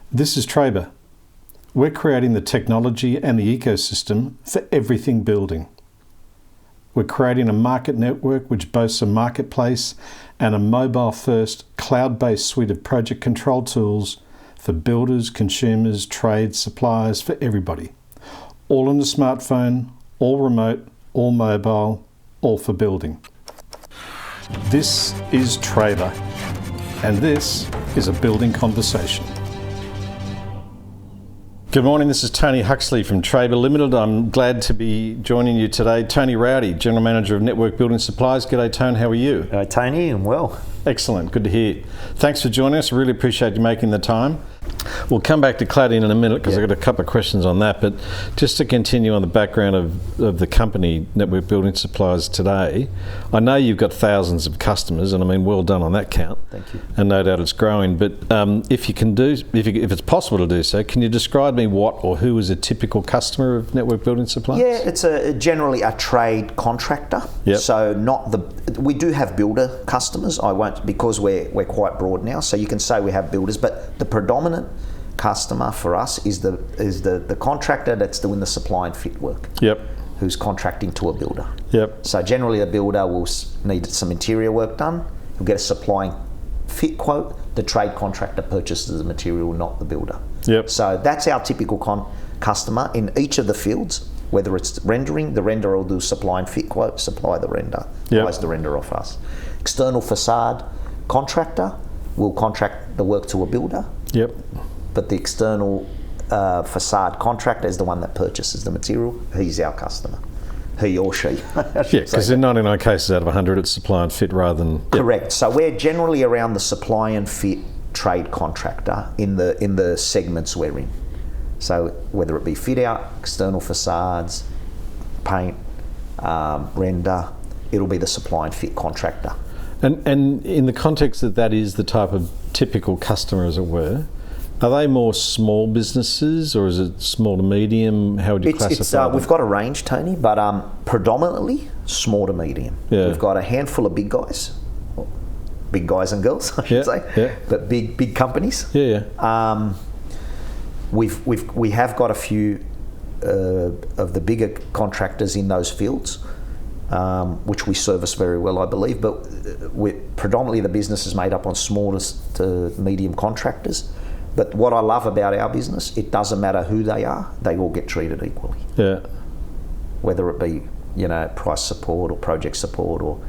This is Trabr. We're creating the technology and the ecosystem for everything building. We're creating a market network which boasts a marketplace and a mobile-first, cloud-based suite of project control tools for builders, consumers, trades, suppliers, for everybody. All on the smartphone, all remote, all mobile, all for building. This is Trabr, and this is a building conversation. Good morning, this is Tony Huxley from Trabr Limited. I'm glad to be joining you today. Tony Rouady, General Manager of Network Building Supplies. G'day, Tony, how are you? Tony, I'm well. Excellent, good to hear. Thanks for joining us, I really appreciate you making the time. We'll come back to cladding in a minute because I've got a couple of questions on that, but just to continue on the background of the company, Network Building Supplies today, I know you've got thousands of customers, and I mean, well done on that count. Thank you. And no doubt it's growing, but if it's possible to do so, can you describe me what or who is a typical customer of Network Building Supplies? Yeah, it's generally a trade contractor. Yep. So we do have builder customers. I won't, because we're quite broad now, so you can say we have builders, but the predominant customer for us is the contractor that's doing the supply and fit work. Yep. Who's contracting to a builder. Yep. So generally a builder will need some interior work done, he'll get a supply and fit quote, the trade contractor purchases the material, not the builder. Yep. So that's our typical customer in each of the fields, whether it's rendering, the renderer will do supply and fit quote, supply the render, buys the render off us. External facade contractor will contract the work to a builder. Yep. But the external facade contractor is the one that purchases the material. He's our customer, he or she. Yeah, because in 99 cases out of 100 it's supply and fit rather than... Yep. Correct. So we're generally around the supply and fit trade contractor in the segments we're in. So whether it be fit out, external facades, paint, render, it'll be the supply and fit contractor. And in the context that is the type of typical customer, as it were, are they more small businesses or is it small to medium? How would you classify them? We've got a range, Tony, but predominantly small to medium. Yeah. We've got a handful of big guys and girls, I should say, but big companies. Yeah. We have got a few of the bigger contractors in those fields, which we service very well, I believe, but predominantly the business is made up on smallest to medium contractors. But what I love about our business, it doesn't matter who they are, they all get treated equally. Yeah. Whether it be, price support or project support, or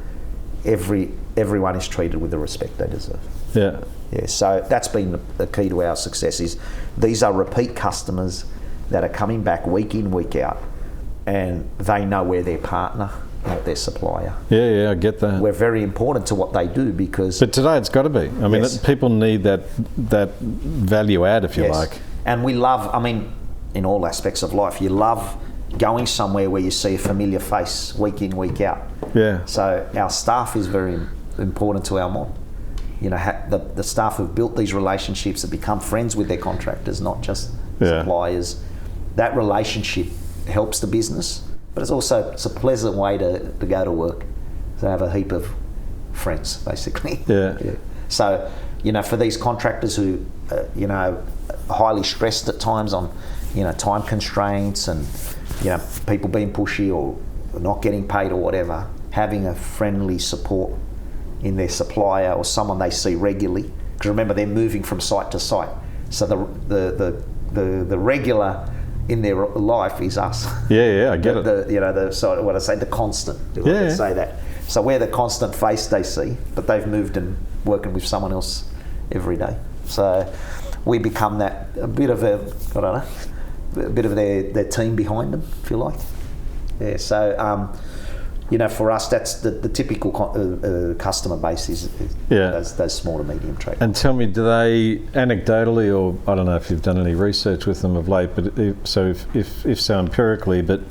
everyone is treated with the respect they deserve. Yeah. Yeah. So that's been the key to our success. Is these are repeat customers that are coming back week in, week out, and they know we're their partner, not their supplier. Yeah, I get that. We're very important to what they do because... But today it's got to be. I mean, people need that value add, if you like. And we love, in all aspects of life, you love going somewhere where you see a familiar face week in, week out. Yeah. So our staff is very important to our model. The staff who've built these relationships have become friends with their contractors, not just suppliers. That relationship helps the business. But it's a pleasant way to go to work, to have a heap of friends, basically. Yeah. So, for these contractors who, are highly stressed at times on, time constraints and, people being pushy or not getting paid or whatever, having a friendly support in their supplier or someone they see regularly. Because remember, they're moving from site to site. So the regular in their life is us. Yeah, I get it. The constant. I say that. So we're the constant face they see, but they've moved and working with someone else every day. So we become a bit of their team behind them, if you like. Yeah. So for us, that's the typical customer base is those small to medium trade. And tell me, do they anecdotally, or I don't know if you've done any research with them of late, but if so empirically, but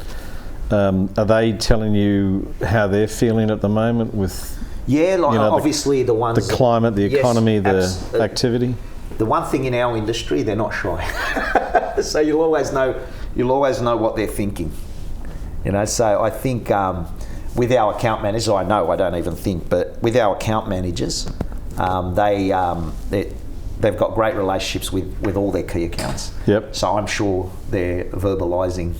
are they telling you how they're feeling at the moment with? Yeah, obviously the ones, the climate, the economy, the activity. The one thing in our industry, they're not shy. So you'll always know what they're thinking. So I think. With our account managers, I don't even think, but with our account managers, they've got great relationships with all their key accounts. Yep. So I'm sure they're verbalising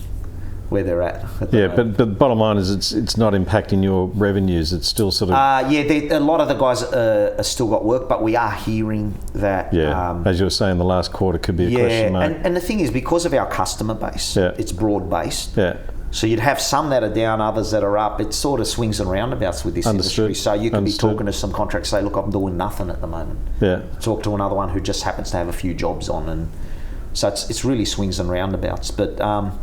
where they're at. But the bottom line is it's not impacting your revenues. It's still sort of... a lot of the guys are still got work, but we are hearing that... Yeah, as you were saying, the last quarter could be a question mark. And the thing is, because of our customer base, it's broad-based. Yeah. So you'd have some that are down, others that are up. It sort of swings and roundabouts with this industry. So you can be talking to some contracts, say, look, I'm doing nothing at the moment. Yeah. Talk to another one who just happens to have a few jobs on. And so it's really swings and roundabouts. But I'm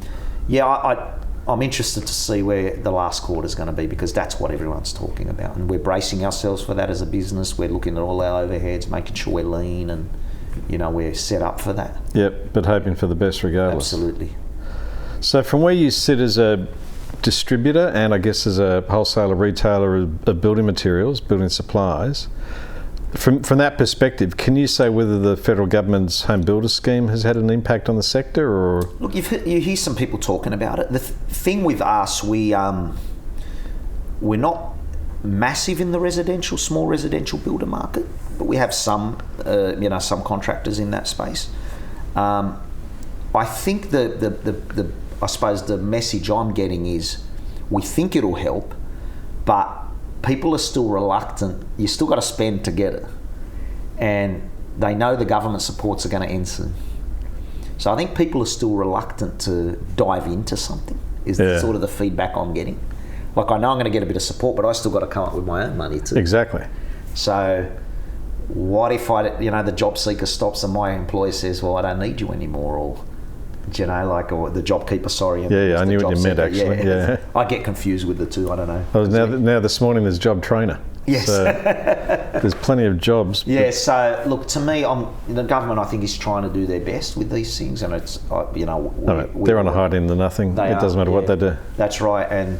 interested to see where the last quarter is going to be, because that's what everyone's talking about. And we're bracing ourselves for that as a business. We're looking at all our overheads, making sure we're lean and, we're set up for that. Yep, but hoping for the best regardless. Absolutely. So from where you sit as a distributor and I guess as a wholesaler, retailer of building materials, building supplies, from that perspective, can you say whether the federal government's home builder scheme has had an impact on the sector? Or look, you hear some people talking about it. The thing with us, we're not massive in the small residential builder market, but we have some contractors in that space. I think I suppose the message I'm getting is we think it'll help, but people are still reluctant. You still got to spend to get it. And they know the government supports are going to end soon. So I think people are still reluctant to dive into something, is sort of the feedback I'm getting. Like, I know I'm going to get a bit of support, but I still got to come up with my own money too. Exactly. So what if the job seeker stops and my employer says, well, I don't need you anymore, or or the job keeper, sorry. I knew what you meant, actually. Yeah. I get confused with the two, I don't know. Now this morning there's job trainer. Yes. So there's plenty of jobs. Yeah, so look, to me, the government, I think, is trying to do their best with these things, and it's, they're on a hide into nothing. It doesn't matter what they do. That's right, and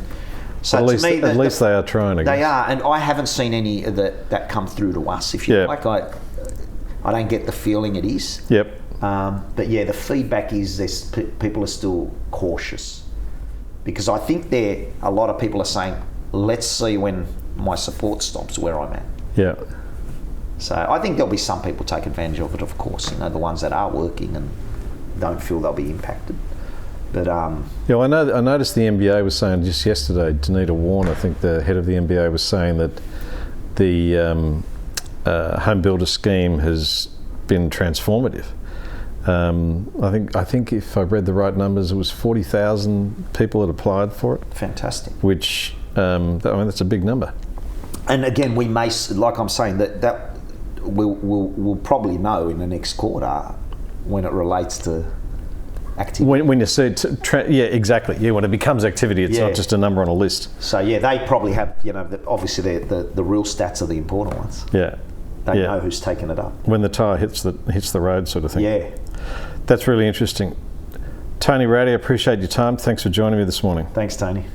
so at least they are trying, I guess. They are, and I haven't seen any of that come through to us, if you like. I don't get the feeling it is. Yep. But the feedback is people are still cautious, because I think a lot of people are saying, let's see when my support stops where I'm at. Yeah. So I think there'll be some people take advantage of it, of course, the ones that are working and don't feel they'll be impacted. But I noticed the NBA was saying just yesterday, Danita Warren, I think the head of the NBA, was saying that the home builder scheme has been transformative. I think if I read the right numbers, it was 40,000 people that applied for it. Fantastic. Which, that's a big number. And again, we may, like I'm saying, that we'll probably know in the next quarter when it relates to activity. When you see it, exactly. Yeah, when it becomes activity, it's not just a number on a list. So they probably have, obviously the real stats are the important ones. Yeah. They know who's taken it up. When the tyre hits the road, sort of thing. Yeah. That's really interesting. Tony Rouady, I appreciate your time. Thanks for joining me this morning. Thanks, Tony.